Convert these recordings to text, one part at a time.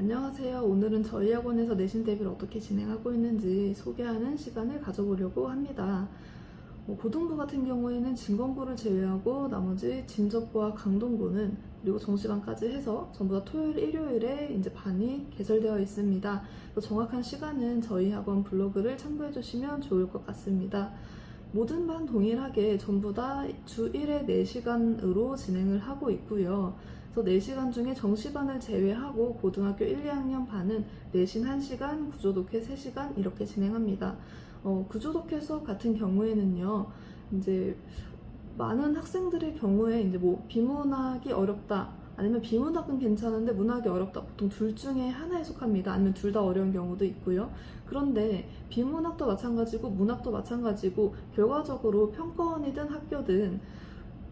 안녕하세요. 오늘은 저희 학원에서 내신 대비를 어떻게 진행하고 있는지 소개하는 시간을 가져보려고 합니다. 고등부 같은 경우에는 진공고를 제외하고 나머지 진적고와 강동고는 그리고 정시반까지 해서 전부 다 토요일, 일요일에 이제 반이 개설되어 있습니다. 정확한 시간은 저희 학원 블로그를 참고해 주시면 좋을 것 같습니다. 모든 반 동일하게 전부 다 주 1회 4시간으로 진행을 하고 있고요. 그래서 4시간 중에 정시반을 제외하고 고등학교 1, 2학년 반은 내신 1시간, 구조독해 3시간 이렇게 진행합니다. 구조독해 수업 같은 경우에는요, 이제 많은 학생들의 경우에 이제 뭐 비문학이 어렵다, 아니면 비문학은 괜찮은데 문학이 어렵다, 보통 둘 중에 하나에 속합니다. 아니면 둘 다 어려운 경우도 있고요. 그런데 비문학도 마찬가지고 문학도 마찬가지고 결과적으로 평가원이든 학교든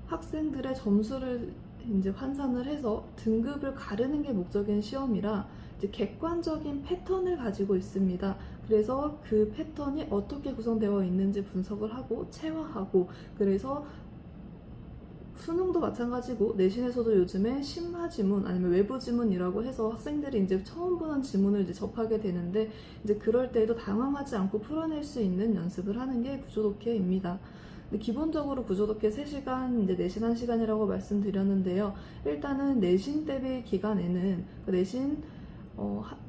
학생들의 점수를 이제 환산을 해서 등급을 가르는 게 목적인 시험이라 이제 객관적인 패턴을 가지고 있습니다. 그래서 그 패턴이 어떻게 구성되어 있는지 분석을 하고 체화하고, 그래서 수능도 마찬가지고 내신에서도 요즘에 심화 지문 아니면 외부 지문이라고 해서 학생들이 이제 처음 보는 지문을 이제 접하게 되는데, 이제 그럴 때에도 당황하지 않고 풀어낼 수 있는 연습을 하는 게 구조독해입니다. 기본적으로 구조독해 3시간, 이제 내신 1시간이라고 말씀드렸는데요. 일단은 내신 대비 기간에는 그 내신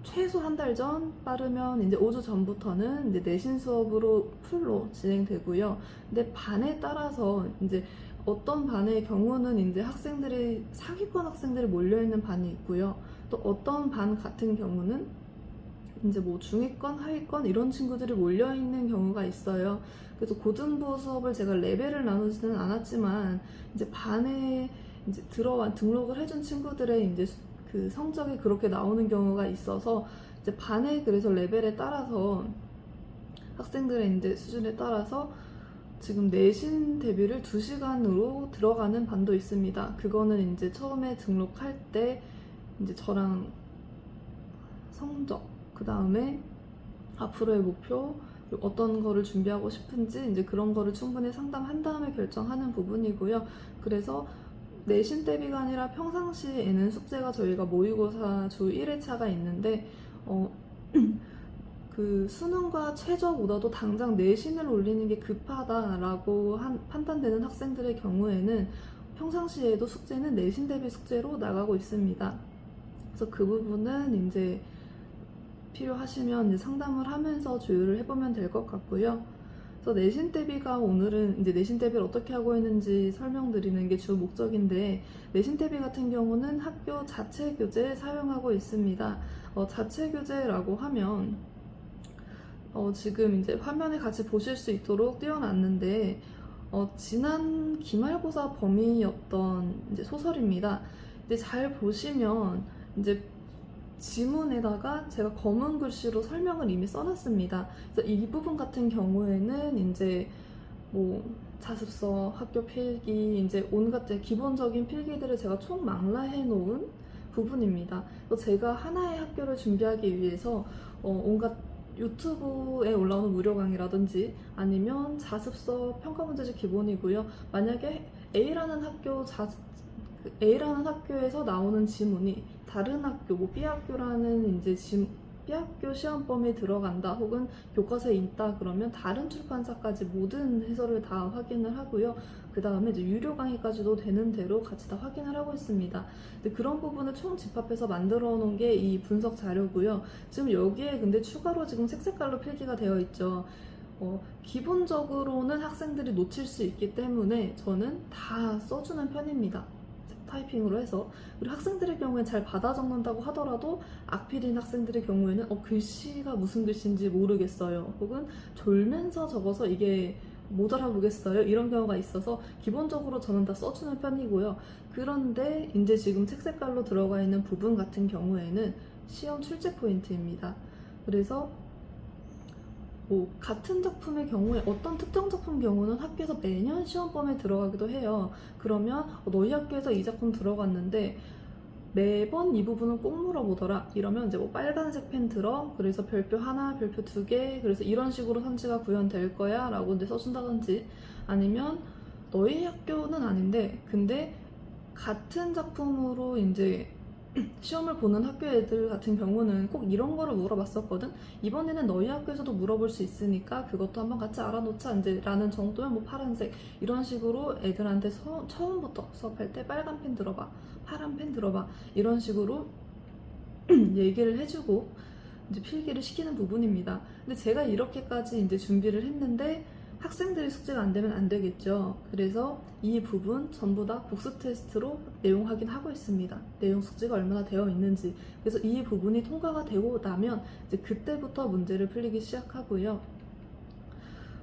최소 한 달 전, 빠르면 이제 5주 전부터는 이제 내신 수업으로 풀로 진행되고요. 근데 반에 따라서 이제 어떤 반의 경우는 이제 학생들이 상위권 학생들이 몰려있는 반이 있고요. 또 어떤 반 같은 경우는 이제 뭐 중위권, 하위권 이런 친구들이 몰려있는 경우가 있어요. 그래서 고등부 수업을 제가 레벨을 나누지는 않았지만 이제 반에 이제 등록을 해준 친구들의 이제 그 성적이 그렇게 나오는 경우가 있어서 이제 반에 그래서 레벨에 따라서 학생들의 이제 수준에 따라서 지금 내신 대비를 2시간으로 들어가는 반도 있습니다. 그거는 이제 처음에 등록할 때 이제 저랑 성적, 그 다음에 앞으로의 목표, 어떤 거를 준비하고 싶은지 이제 그런 거를 충분히 상담한 다음에 결정하는 부분이고요. 그래서 내신 대비가 아니라 평상시에는 숙제가 저희가 모의고사 주 1회차가 있는데 그 수능과 최저보다도 당장 내신을 올리는 게 급하다라고 판단되는 학생들의 경우에는 평상시에도 숙제는 내신 대비 숙제로 나가고 있습니다. 그래서 그 부분은 이제 필요하시면 이제 상담을 하면서 조율을 해보면 될 것 같고요. 그래서 내신 대비가 오늘은 이제 내신 대비를 어떻게 하고 있는지 설명드리는 게 주 목적인데, 내신 대비 같은 경우는 학교 자체 교재 사용하고 있습니다. 자체 교재라고 하면 지금 이제 화면에 같이 보실 수 있도록 띄워놨는데 지난 기말고사 범위였던 이제 소설입니다. 이제 잘 보시면 이제 지문에다가 제가 검은 글씨로 설명을 이미 써놨습니다. 그래서 이 부분 같은 경우에는 이제 뭐 자습서, 학교 필기, 이제 온갖 기본적인 필기들을 제가 총 망라해 놓은 부분입니다. 그래서 제가 하나의 학교를 준비하기 위해서 온갖 유튜브에 올라오는 무료 강의라든지 아니면 자습서, 평가 문제집 기본이고요. 만약에 A라는 학교에서 나오는 지문이 다른 학교, 뭐 B학교라는 이제 B학교 시험범위에 들어간다, 혹은 교과서에 있다 그러면 다른 출판사까지 모든 해설을 다 확인을 하고요. 그 다음에 이제 유료 강의까지도 되는 대로 같이 다 확인을 하고 있습니다. 근데 그런 부분을 총 집합해서 만들어 놓은 게 이 분석 자료고요. 지금 여기에 근데 추가로 지금 색깔로 필기가 되어 있죠. 기본적으로는 학생들이 놓칠 수 있기 때문에 저는 다 써주는 편입니다. 타이핑으로 해서. 그리고 학생들의 경우에 잘 받아 적는다고 하더라도 악필인 학생들의 경우에는 글씨가 무슨 글씨인지 모르겠어요, 혹은 졸면서 적어서 이게 못 알아보겠어요, 이런 경우가 있어서 기본적으로 저는 다 써주는 편이고요. 그런데 이제 지금 책 색깔로 들어가 있는 부분 같은 경우에는 시험 출제 포인트입니다. 그래서 같은 작품의 경우에 어떤 특정 작품 경우는 학교에서 매년 시험범위에 들어가기도 해요. 그러면 너희 학교에서 이 작품 들어갔는데 매번 이 부분은 꼭 물어보더라, 이러면 이제 뭐 빨간색 펜 들어, 그래서 별표 하나, 별표 2개, 그래서 이런 식으로 선지가 구현될 거야 라고 이제 써준다든지, 아니면 너희 학교는 아닌데 근데 같은 작품으로 이제 시험을 보는 학교 애들 같은 경우는 꼭 이런 거를 물어봤었거든. 이번에는 너희 학교에서도 물어볼 수 있으니까 그것도 한번 같이 알아놓자 이제 라는 정도면 뭐 파란색 이런 식으로 애들한테 처음부터 수업할 때 빨간 펜 들어봐, 파란 펜 들어봐 이런 식으로 얘기를 해주고 이제 필기를 시키는 부분입니다. 근데 제가 이렇게까지 이제 준비를 했는데 학생들이 숙제가 안 되면 안 되겠죠. 그래서 이 부분 전부 다 복습 테스트로 내용 확인하고 있습니다. 내용 숙지가 얼마나 되어 있는지. 그래서 이 부분이 통과가 되고 나면 이제 그때부터 문제를 풀리기 시작하고요.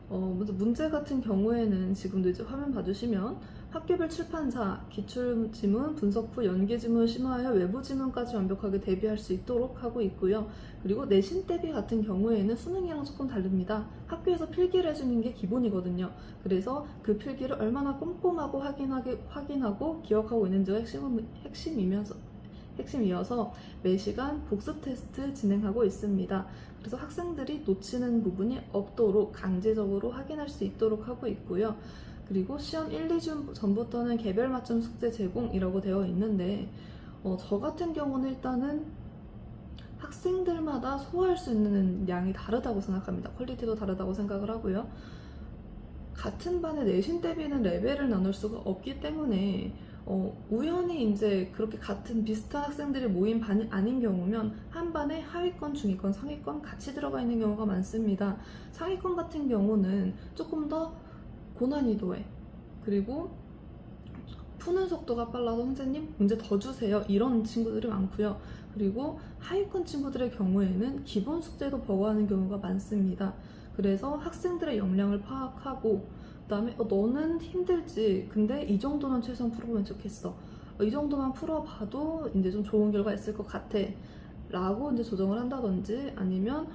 문제 같은 경우에는 지금도 이제 화면 봐주시면 학교별 출판사, 기출지문, 분석 후 연계지문을 심화하여 외부지문까지 완벽하게 대비할 수 있도록 하고 있고요. 그리고 내신 대비 같은 경우에는 수능이랑 조금 다릅니다. 학교에서 필기를 해주는 게 기본이거든요. 그래서 그 필기를 얼마나 꼼꼼하고 확인하고 기억하고 있는지가 핵심이어서 매시간 복습 테스트 진행하고 있습니다. 그래서 학생들이 놓치는 부분이 없도록 강제적으로 확인할 수 있도록 하고 있고요. 그리고 시험 1, 2주 전부터는 개별 맞춤 숙제 제공이라고 되어 있는데 저 같은 경우는 일단은 학생들마다 소화할 수 있는 양이 다르다고 생각합니다. 퀄리티도 다르다고 생각을 하고요. 같은 반의 내신 대비는 레벨을 나눌 수가 없기 때문에 우연히 이제 그렇게 같은 비슷한 학생들이 모인 반이 아닌 경우면 한 반에 하위권, 중위권, 상위권 같이 들어가 있는 경우가 많습니다. 상위권 같은 경우는 조금 더 고난이도에 그리고 푸는 속도가 빨라서 선생님 문제 더 주세요 이런 친구들이 많고요. 그리고 하위권 친구들의 경우에는 기본 숙제도 버거워하는 경우가 많습니다. 그래서 학생들의 역량을 파악하고 그 다음에 너는 힘들지 근데 이 정도는 최소한 풀어보면 좋겠어 이 정도만 풀어봐도 이제 좀 좋은 결과 있을 것 같아 라고 이제 조정을 한다든지 아니면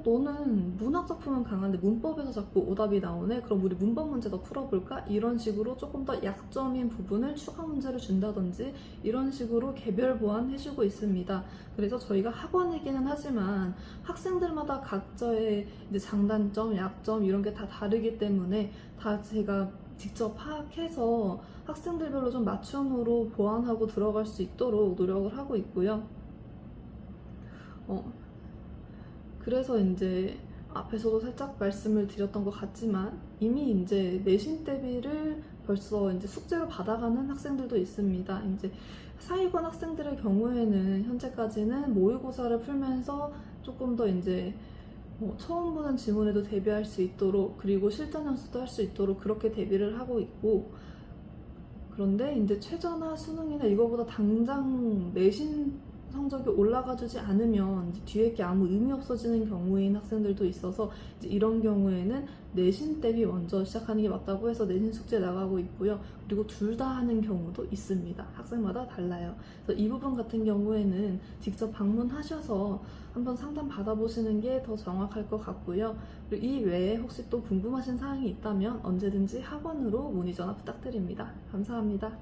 너는 문학 작품은 강한데 문법에서 자꾸 오답이 나오네? 그럼 우리 문법 문제 더 풀어볼까? 이런 식으로 조금 더 약점인 부분을 추가 문제를 준다든지 이런 식으로 개별 보완해주고 있습니다. 그래서 저희가 학원이기는 하지만 학생들마다 각자의 이제 장단점, 약점 이런 게 다 다르기 때문에 다 제가 직접 파악해서 학생들별로 좀 맞춤으로 보완하고 들어갈 수 있도록 노력을 하고 있고요. 그래서 이제 앞에서도 살짝 말씀을 드렸던 것 같지만 이미 이제 내신 대비를 벌써 이제 숙제로 받아가는 학생들도 있습니다. 이제 사회권 학생들의 경우에는 현재까지는 모의고사를 풀면서 조금 더 이제 처음 보는 지문에도 대비할 수 있도록 그리고 실전 연습도 할 수 있도록 그렇게 대비를 하고 있고 그런데 이제 최저나 수능이나 이거보다 당장 내신 성적이 올라가주지 않으면 이제 뒤에 게 아무 의미 없어지는 경우인 학생들도 있어서 이제 이런 경우에는 내신 대비 먼저 시작하는 게 맞다고 해서 내신 숙제 나가고 있고요. 그리고 둘 다 하는 경우도 있습니다. 학생마다 달라요. 그래서 이 부분 같은 경우에는 직접 방문하셔서 한번 상담 받아보시는 게 더 정확할 것 같고요. 그리고 이 외에 혹시 또 궁금하신 사항이 있다면 언제든지 학원으로 문의 전화 부탁드립니다. 감사합니다.